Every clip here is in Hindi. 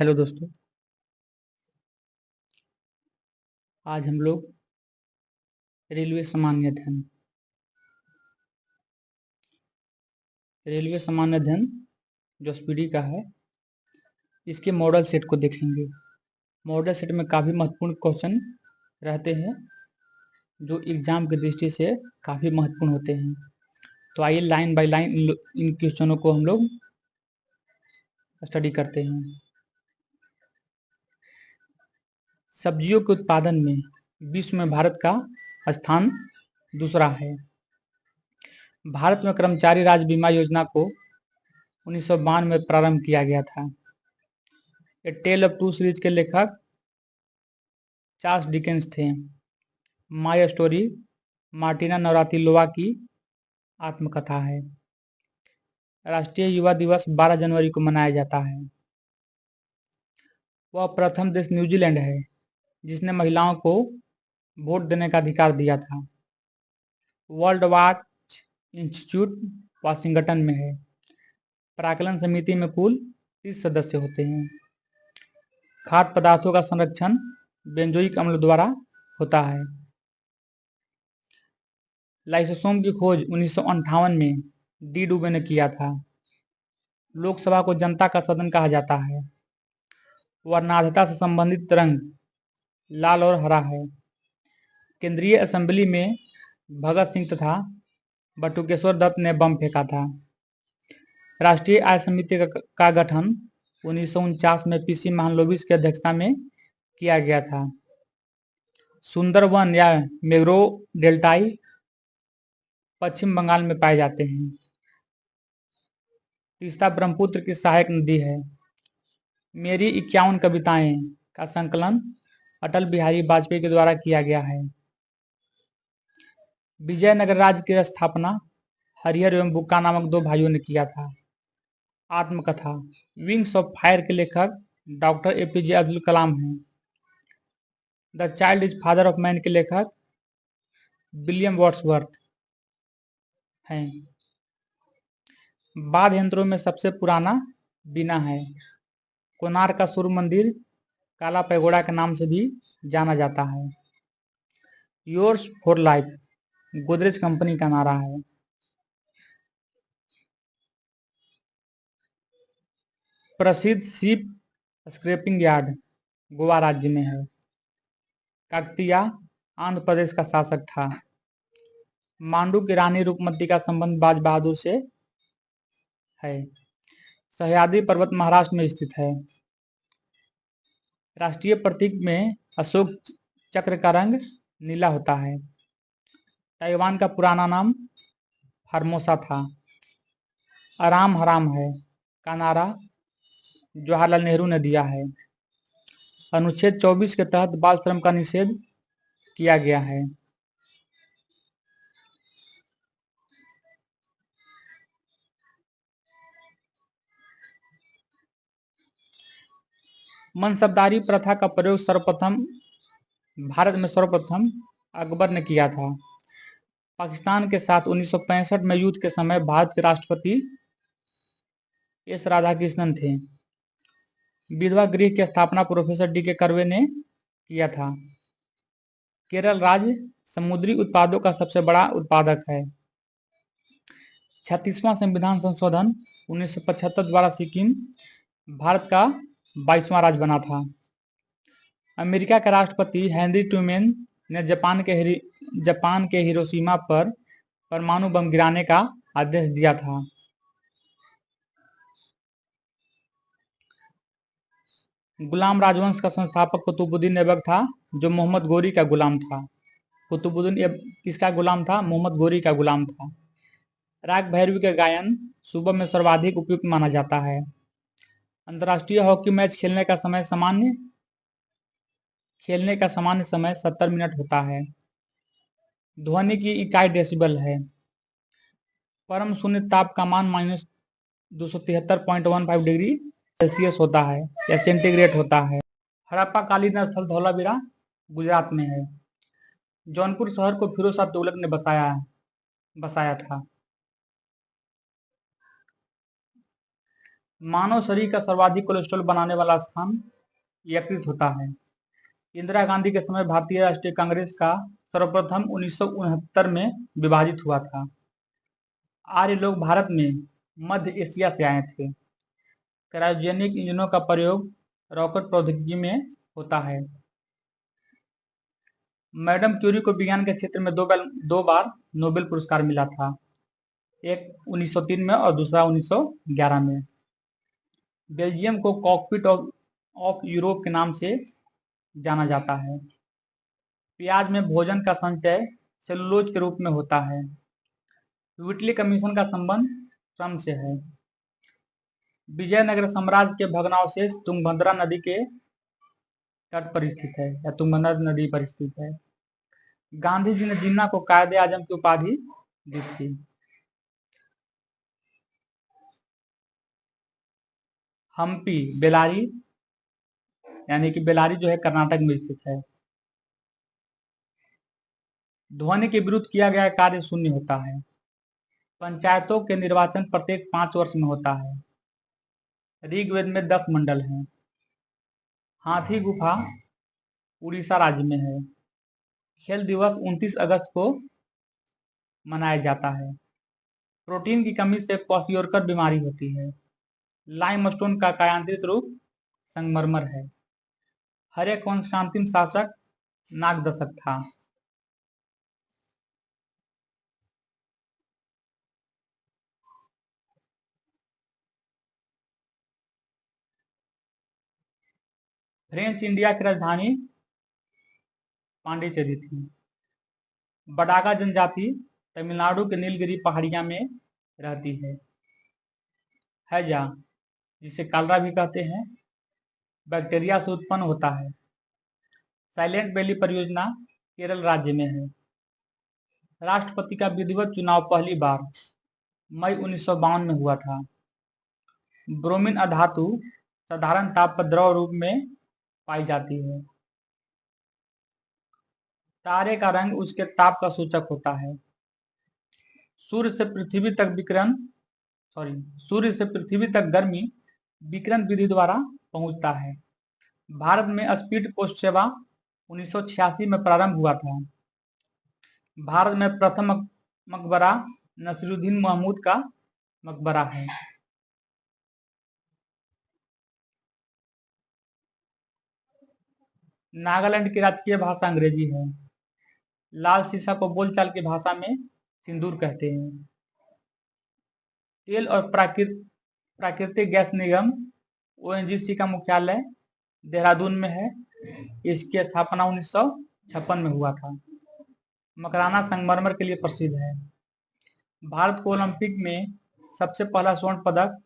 हेलो दोस्तों। आज हम लोग रेलवे सामान्य अध्ययन जो स्पीडी का है, इसके मॉडल सेट को देखेंगे। मॉडल सेट में काफ़ी महत्वपूर्ण क्वेश्चन रहते हैं जो एग्जाम की दृष्टि से काफ़ी महत्वपूर्ण होते हैं। तो आइए लाइन बाय लाइन इन क्वेश्चनों को हम लोग स्टडी करते हैं। सब्जियों के उत्पादन में विश्व में भारत का स्थान दूसरा है। भारत में कर्मचारी राज्य बीमा योजना को 1992 में प्रारंभ किया गया था। ए टेल ऑफ टू सीरीज के लेखक चार्ल्स डिकेंस थे। माय स्टोरी मार्टिना नवरातिलोवा की आत्मकथा है। राष्ट्रीय युवा दिवस 12 जनवरी को मनाया जाता है। वह प्रथम देश न्यूजीलैंड है जिसने महिलाओं को वोट देने का अधिकार दिया था। वर्ल्ड वॉच इंस्टीट्यूट वाशिंगटन में है। प्राक्कलन समिति में कुल 30 सदस्य होते हैं। खाद्य पदार्थों का संरक्षण बेंजोइक अम्ल द्वारा होता है। लाइसोसोम की खोज 1958 में डी डुबे ने किया था। लोकसभा को जनता का सदन कहा जाता है। वर्णाढ्यता से संबंधित रंग लाल और हरा है। केंद्रीय असेंबली में भगत सिंह तथा बटुकेश्वर दत्त ने बम फेंका था। राष्ट्रीय आय समिति का गठन 1949 में पीसी महालनोबिस की अध्यक्षता में किया गया था। सुंदरवन या मैंग्रोव डेल्टाई पश्चिम बंगाल में पाए जाते हैं। तीस्ता ब्रह्मपुत्र की सहायक नदी है। मेरी 51 कविताएं का संकलन अटल बिहारी वाजपेयी के द्वारा किया गया है। विजयनगर राज्य की स्थापना हरिहर एवं बुक्का नामक दो भाइयों ने किया था। आत्मकथा विंग्स ऑफ फायर के लेखक डॉक्टर एपीजे अब्दुल कलाम हैं। The child is father of man के लेखक विलियम वर्ड्सवर्थ हैं। वाद्य यंत्रों में सबसे पुराना बीना है। कोणार्क का सूर्य मंदिर काला पैगोडा के नाम से भी जाना जाता है। Yours for life Godrej company का नारा है। प्रसिद्ध शिप स्क्रैपिंग यार्ड गोवा राज्य में है। काकतीय आंध्र प्रदेश का शासक था। मांडू की रानी रूपमती का संबंध बाज बहादुर से है। सह्याद्री पर्वत महाराष्ट्र में स्थित है। राष्ट्रीय प्रतीक में अशोक चक्र का रंग नीला होता है। ताइवान का पुराना नाम फार्मोसा था। आराम हराम है का नारा जवाहरलाल नेहरू ने दिया है। अनुच्छेद 24 के तहत बाल श्रम का निषेध किया गया है। मनसबदारी प्रथा का प्रयोग भारत में सर्वप्रथम अकबर ने किया था। पाकिस्तान के साथ 1965 में युद्ध के समय भारत के राष्ट्रपति एस राधाकृष्णन थे। विधवा गृह की स्थापना प्रोफेसर डी के कर्वे ने किया था। केरल राज्य समुद्री उत्पादों का सबसे बड़ा उत्पादक है। 36वां संविधान संशोधन 1975 द्वारा सिक्किम भारत का 22वां राज्य बना था। अमेरिका के राष्ट्रपति हेनरी ट्रूमैन ने जापान के हिरोशिमा पर परमाणु बम गिराने का आदेश दिया था। गुलाम राजवंश का संस्थापक कुतुबुद्दीन ऐबक था जो मोहम्मद गोरी का गुलाम था। कुतुबुद्दीन किसका गुलाम था? मोहम्मद गोरी का गुलाम था। राग भैरवी का गायन सुबह में सर्वाधिक उपयुक्त माना जाता है। अंतर्राष्ट्रीय हॉकी मैच खेलने का सामान्य समय 70 मिनट होता है। ध्वनि की इकाई डेसिबल है। परम शून्य ताप का मान -273.15 डिग्री सेल्सियस होता है या सेंटीग्रेड होता है। हड़प्पा कालीन स्थल धौलावीरा गुजरात में है। जौनपुर शहर को फिरोज शाह तुगलक ने बसाया था। मानव शरीर का सर्वाधिक कोलेस्ट्रॉल बनाने वाला स्थान यकृत होता है। इंदिरा गांधी के समय भारतीय राष्ट्रीय कांग्रेस का सर्वप्रथम 1969 में विभाजित हुआ था। आर्य लोग भारत में मध्य एशिया से आए थे। क्रायोजेनिक इंजनों का प्रयोग रॉकेट प्रौद्योगिकी में होता है। मैडम क्यूरी को विज्ञान के क्षेत्र में दो बार नोबेल पुरस्कार मिला था, एक 1903 में और दूसरा 1911 में। बेल्जियम को कॉकपिट ऑफ यूरोप के नाम से जाना जाता है। प्याज में भोजन का संचय सेलुलोज के रूप में होता है। व्हिटली कमीशन का संबंध श्रम से है। विजयनगर साम्राज्य के भग्नावशेष तुंगभद्रा नदी के तट पर स्थित है या तुंगभद्रा नदी पर स्थित है। गांधी जी ने जिन्ना को कायदे आजम की उपाधि दी थी। हम्पी बेलारी यानी कि बेलारी जो है कर्नाटक में स्थित है। ध्वनि के विरुद्ध किया गया कार्य शून्य होता है। पंचायतों के निर्वाचन प्रत्येक 5 वर्ष में होता है। ऋग्वेद में 10 मंडल हैं। हाथी गुफा उड़ीसा राज्य में है। खेल दिवस 29 अगस्त को मनाया जाता है। प्रोटीन की कमी से क्वाशियोरकर बीमारी होती है। लाइमस्टोन का कायांतरित रूप संगमरमर है। हर्यक वंश का अंतिम शासक नागदशक था। फ्रेंच इंडिया की राजधानी पांडिचेरी थी। बडागा जनजाति तमिलनाडु के नीलगिरी पहाड़िया में रहती है। हैजा जिसे कालरा भी कहते हैं बैक्टीरिया से उत्पन्न होता है। साइलेंट वैली परियोजना केरल राज्य में है। राष्ट्रपति का विधिवत चुनाव पहली बार मई 1952 में हुआ था। ब्रोमीन अधातु साधारण ताप पर द्रव रूप में पाई जाती है। तारे का रंग उसके ताप का सूचक होता है। सूर्य से पृथ्वी तक गर्मी विकिरण विधि द्वारा पहुंचता है। भारत में स्पीड पोस्ट सेवा 1986 में प्रारंभ हुआ था। भारत में प्रथम मकबरा नसीरुद्दीन महमूद का मकबरा है। नागालैंड की राजकीय भाषा अंग्रेजी है। लाल सीसा को बोलचाल की भाषा में सिंदूर कहते हैं। तेल और प्राकृतिक गैस निगम ओएनजीसी का मुख्यालय देहरादून में है। इसकी स्थापना 1956 में हुआ था। मकराना संगमरमर के लिए प्रसिद्ध है। भारत को ओलंपिक में सबसे पहला स्वर्ण पदक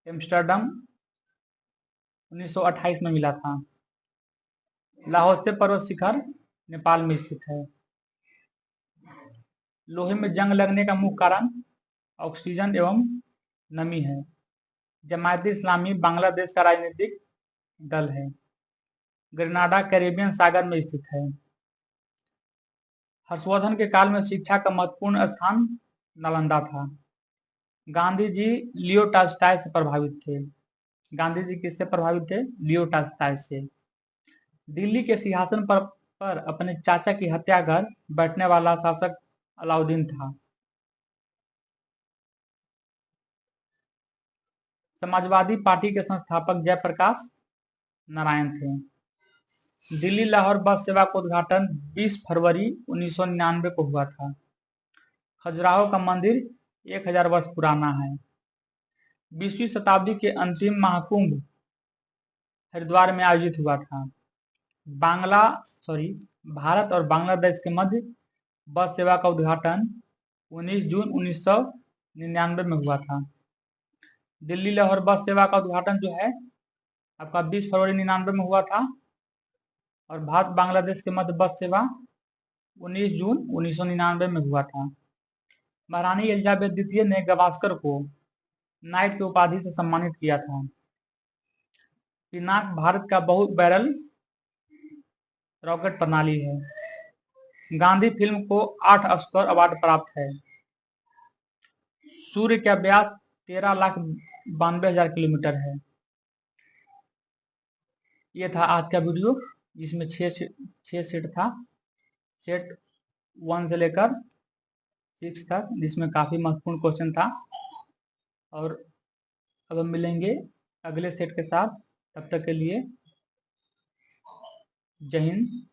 एम्स्टर्डम 1928 में मिला था। लाहौसे पर्वत शिखर नेपाल में स्थित है। लोहे में जंग लगने का मुख्य कारण ऑक्सीजन एवं नमी है। जमायत इस्लामी बांग्लादेश का राजनीतिक दल है। ग्रेनाडा कैरेबियन सागर में स्थित है। हर्षवर्धन के काल में शिक्षा का महत्वपूर्ण स्थान नालंदा था। गांधी जी लियो टॉल्स्टॉय से प्रभावित थे। गांधी जी किससे प्रभावित थे? लियो टॉल्स्टॉय से। दिल्ली के सिंहासन पर अपने चाचा की हत्या कर बैठने वाला शासक अलाउद्दीन था। समाजवादी पार्टी के संस्थापक जयप्रकाश नारायण थे। दिल्ली लाहौर बस सेवा का उद्घाटन 20 फरवरी 1999 को हुआ था। खजुराहो का मंदिर 1000 वर्ष पुराना है। 20वीं शताब्दी के अंतिम महाकुंभ हरिद्वार में आयोजित हुआ था। भारत और बांग्लादेश के मध्य बस सेवा का उद्घाटन 19 जून 1999 में हुआ था। दिल्ली लाहौर बस सेवा का उद्घाटन जो है आपका 20 फरवरी 1999 में हुआ था और भारत बांग्लादेश के मध्य बस सेवा 19 जून 1999 में हुआ था। महारानी एलिजाबेथ द्वितीय ने गवास्कर को नाइट की उपाधि से सम्मानित किया था। पिनाक भारत का बहु बैरल रॉकेट प्रणाली है। गांधी फिल्म को 8 ऑस्कर अवार्ड प्राप्त है। सूर्य का व्यास 13 लाख 92,000 किलोमीटर है। ये था आज का वीडियो, जिसमें 6 सेट था, सेट 1 से लेकर 6 तक, जिसमें काफ़ी महत्वपूर्ण क्वेश्चन था। और अब हम मिलेंगे अगले सेट के साथ, तब तक के लिए जय हिंद।